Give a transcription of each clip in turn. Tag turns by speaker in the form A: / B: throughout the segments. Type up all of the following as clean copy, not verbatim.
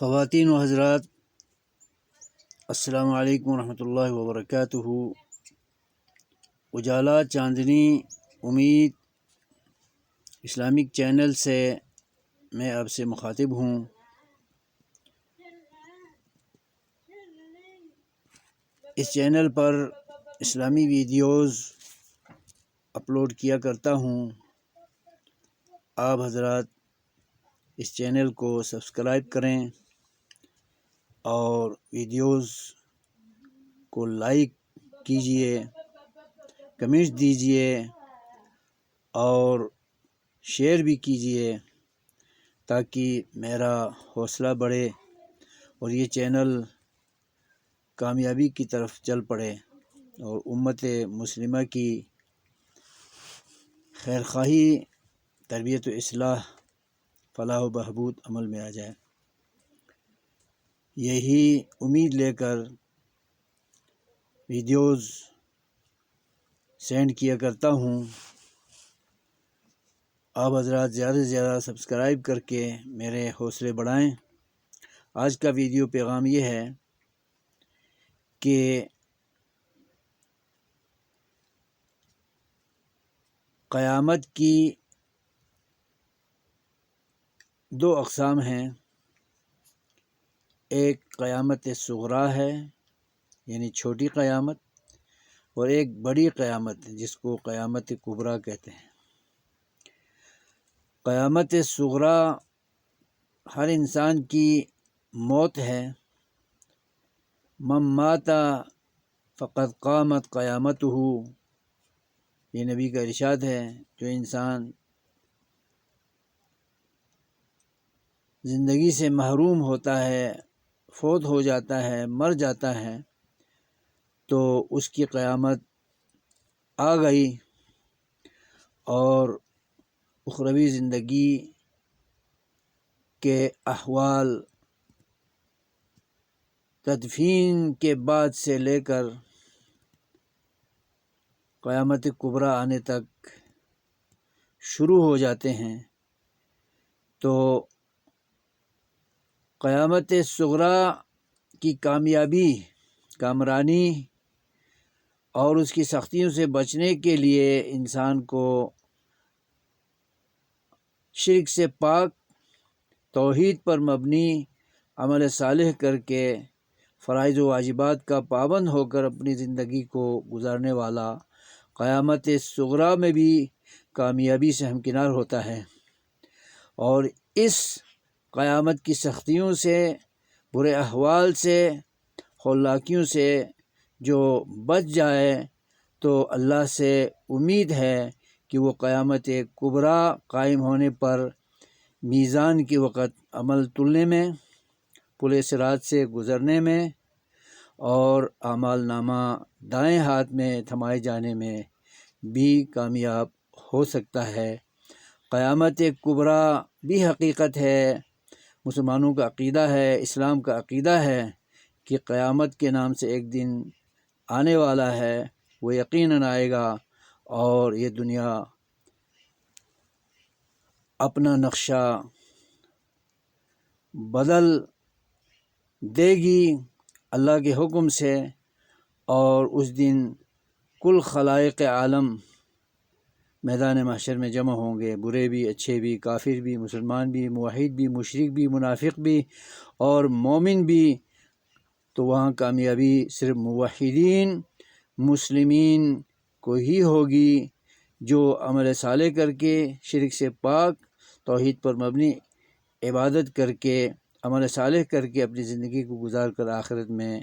A: خواتین و حضرات، السلام علیکم ورحمۃ اللہ وبرکاتہ۔ اجالا چاندنی امید اسلامک چینل سے میں آپ سے مخاطب ہوں۔ اس چینل پر اسلامی ویڈیوز اپلوڈ کیا کرتا ہوں۔ آپ حضرات اس چینل کو سبسکرائب کریں اور ویڈیوز کو لائک کیجئے، کمنٹس دیجئے اور شیئر بھی کیجئے تاکہ میرا حوصلہ بڑھے اور یہ چینل کامیابی کی طرف چل پڑے اور امت مسلمہ کی خیرخواہی، تربیت و اصلاح، فلاح و بہبود عمل میں آ جائے۔ یہی امید لے کر ویڈیوز سینڈ کیا کرتا ہوں۔ آپ حضرات زیادہ سے زیادہ سبسکرائب کر کے میرے حوصلے بڑھائیں۔ آج کا ویڈیو پیغام یہ ہے کہ قیامت کی دو اقسام ہیں۔ ایک قیامت صغریٰ ہے، یعنی چھوٹی قیامت، اور ایک بڑی قیامت جس کو قیامت کبریٰ کہتے ہیں۔ قیامت صغریٰ ہر انسان کی موت ہے۔ من مات فقد قامت قیامتہ، یہ نبی کا ارشاد ہے۔ جو انسان زندگی سے محروم ہوتا ہے، فوت ہو جاتا ہے، مر جاتا ہے، تو اس کی قیامت آ گئی اور اخروی زندگی کے احوال تدفین کے بعد سے لے کر قیامت کبریٰ آنے تک شروع ہو جاتے ہیں۔ تو قیامت صغریٰ کی کامیابی، کامرانی اور اس کی سختیوں سے بچنے کے لیے انسان کو شرک سے پاک، توحید پر مبنی عمل صالح کر کے فرائض و واجبات کا پابند ہو کر اپنی زندگی کو گزارنے والا قیامت صغریٰ میں بھی کامیابی سے ہمکنار ہوتا ہے۔ اور اس قیامت کی سختیوں سے، برے احوال سے، ہلاکیوں سے جو بچ جائے تو اللہ سے امید ہے کہ وہ قیامت کبریٰ قائم ہونے پر میزان کے وقت عمل تلنے میں، پل صراط سے گزرنے میں اور اعمال نامہ دائیں ہاتھ میں تھمائے جانے میں بھی کامیاب ہو سکتا ہے۔ قیامت کبریٰ بھی حقیقت ہے، مسلمانوں کا عقیدہ ہے، اسلام کا عقیدہ ہے کہ قیامت کے نام سے ایک دن آنے والا ہے، وہ یقیناً آئے گا اور یہ دنیا اپنا نقشہ بدل دے گی اللہ کے حکم سے، اور اس دن کل خلائق عالم میدان محشر میں جمع ہوں گے، برے بھی، اچھے بھی، کافر بھی، مسلمان بھی، موحد بھی، مشرک بھی، منافق بھی اور مومن بھی۔ تو وہاں کامیابی صرف موحدین، مسلمین کو ہی ہوگی جو عمل صالح کر کے، شرک سے پاک، توحید پر مبنی عبادت کر کے، عمل صالح کر کے اپنی زندگی کو گزار کر آخرت میں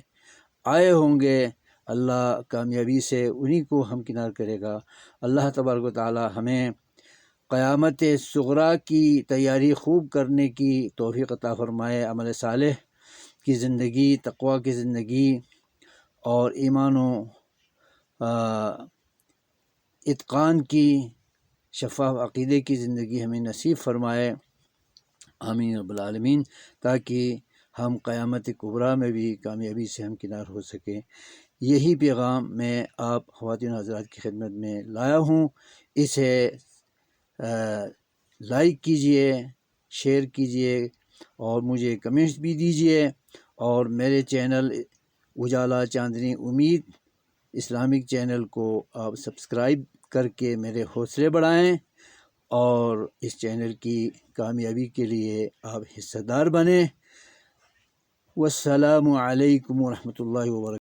A: آئے ہوں گے۔ اللہ کامیابی سے انہی کو ہمکنار کرے گا۔ اللہ تبارک و تعالی ہمیں قیامت صغریٰ کی تیاری خوب کرنے کی توفیق عطا فرمائے، عمل صالح کی زندگی، تقویٰ کی زندگی اور ایمان و اتقان کی، شفاف عقیدے کی زندگی ہمیں نصیب فرمائے، آمین رب العالمین، تاکہ ہم قیامت کبریٰ میں بھی کامیابی سے ہمکنار ہو سکیں۔ یہی پیغام میں آپ خواتین حضرات کی خدمت میں لایا ہوں۔ اسے لائک کیجئے، شیئر کیجئے، اور مجھے کمنٹس بھی دیجیے، اور میرے چینل اجالا چاندنی امید اسلامک چینل کو آپ سبسکرائب کر کے میرے حوصلے بڑھائیں، اور اس چینل کی کامیابی کے لیے آپ حصہ دار بنیں۔ والسلام علیکم ورحمۃ اللہ وبرکاتہ۔